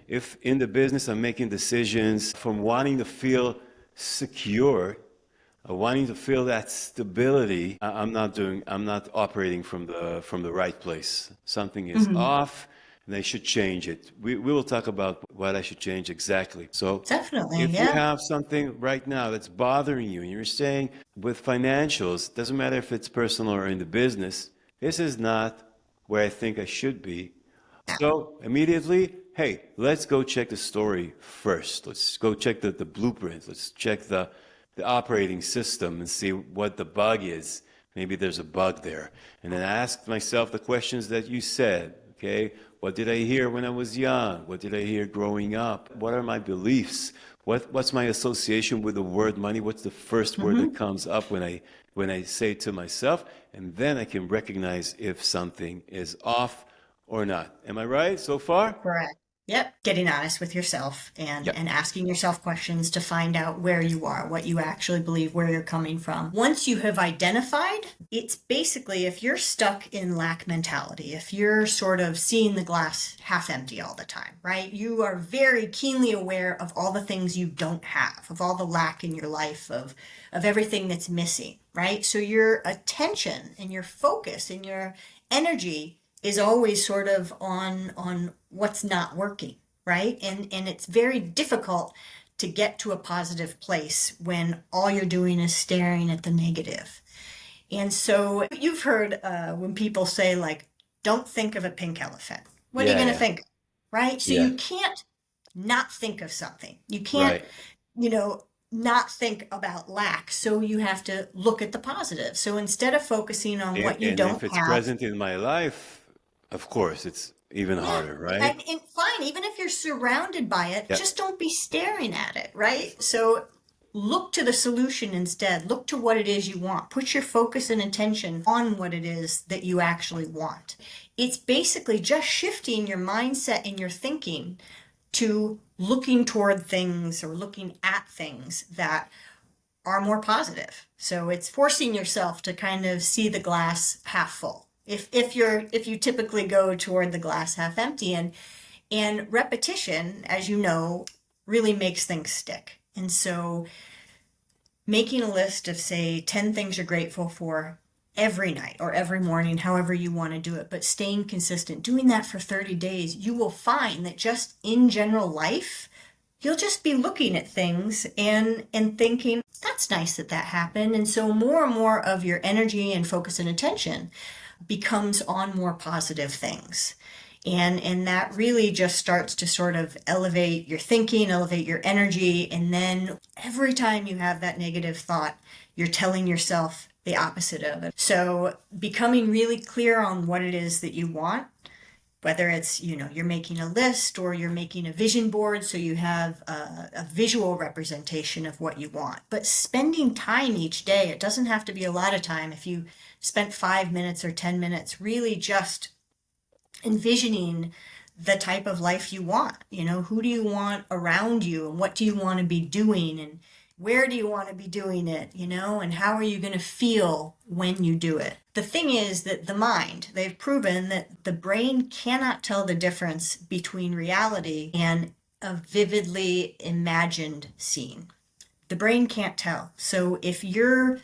if in the business I'm making decisions from wanting to feel secure, wanting to feel that stability, I'm not operating from the right place. Something is Hmm. off and I should change it. We will talk about what I should change exactly. So Definitely, if you yeah. have something right now that's bothering you and you're saying with financials, doesn't matter if it's personal or in the business, this is not where I think I should be. So immediately, hey, let's go check the story first. Let's go check the blueprint. Let's check the operating system and see what the bug is. Maybe there's a bug there. And then ask myself the questions that you said. Okay, what did I hear when I was young? What did I hear growing up? What are my beliefs? What's my association with the word money? What's the first word that Hmm. comes up when I say it to myself? And then I can recognize if something is off or not. Am I right so far? Correct. Yep. Getting honest with yourself and Yeah. asking yourself questions to find out where you are, what you actually believe, where you're coming from. Once you have identified, it's basically if you're stuck in lack mentality, if you're sort of seeing the glass half empty all the time, right? You are very keenly aware of all the things you don't have, of all the lack in your life, of everything that's missing, right? So your attention and your focus and your energy is always sort of on what's not working, right? And it's very difficult to get to a positive place when all you're doing is staring at the negative. And so you've heard when people say like, "Don't think of a pink elephant." What are you Yeah, going to yeah, think? Right? So yeah. you can't not think of something. You can't, Right. you know, not think about lack. So you have to look at the positive. So instead of focusing on what you And don't if it's have. present in my life, of course, it's even Yeah, harder, right? and fine, even if you're surrounded by it, Yeah. just don't be staring at it, right? So look to the solution instead. Look to what it is you want. Put your focus and attention on what it is that you actually want. It's basically just shifting your mindset and your thinking to looking toward things or looking at things that are more positive. So it's forcing yourself to kind of see the glass half full. If you typically go toward the glass half empty, and repetition, as you know, really makes things stick. And so making a list of say 10 things you're grateful for every night or every morning, however you want to do it, but staying consistent, doing that for 30 days, you will find that just in general life, you'll just be looking at things and thinking that's nice that that happened. And so more and more of your energy and focus and attention becomes on more positive things. And that really just starts to sort of elevate your thinking, elevate your energy. And then every time you have that negative thought, you're telling yourself the opposite of it. So becoming really clear on what it is that you want, whether it's you're making a list or you're making a vision board so you have a visual representation of what you want, but spending time each day. It doesn't have to be a lot of time. If you spent 5 minutes or 10 minutes really just envisioning the type of life you want, who do you want around you and what do you want to be doing and where do you want to be doing it, and how are you going to feel when you do it? The thing is that the mind, they've proven that the brain cannot tell the difference between reality and a vividly imagined scene. The brain can't tell. So if you're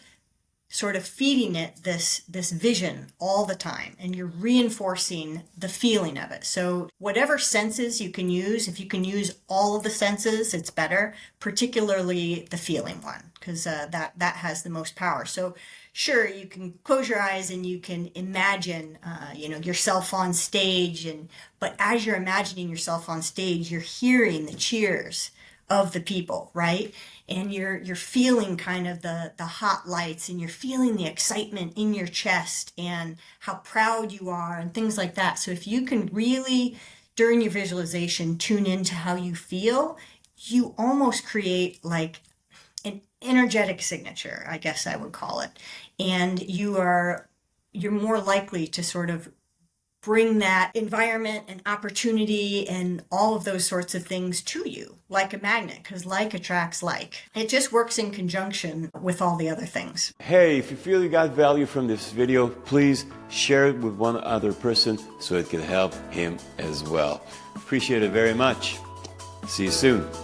sort of feeding it this vision all the time and you're reinforcing the feeling of it. So whatever senses you can use, if you can use all of the senses, it's better, particularly the feeling one, because that has the most power. So sure, you can close your eyes and you can imagine yourself on stage, but as you're imagining yourself on stage, you're hearing the cheers of the people, right? And you're feeling kind of the hot lights and you're feeling the excitement in your chest and how proud you are and things like that. So if you can really during your visualization tune into how you feel, you almost create like an energetic signature, I guess I would call it. And you're more likely to sort of bring that environment and opportunity and all of those sorts of things to you like a magnet, because like attracts like. It just works in conjunction with all the other things. Hey, if you feel you got value from this video, please share it with one other person so it can help him as well. Appreciate it very much. See you soon.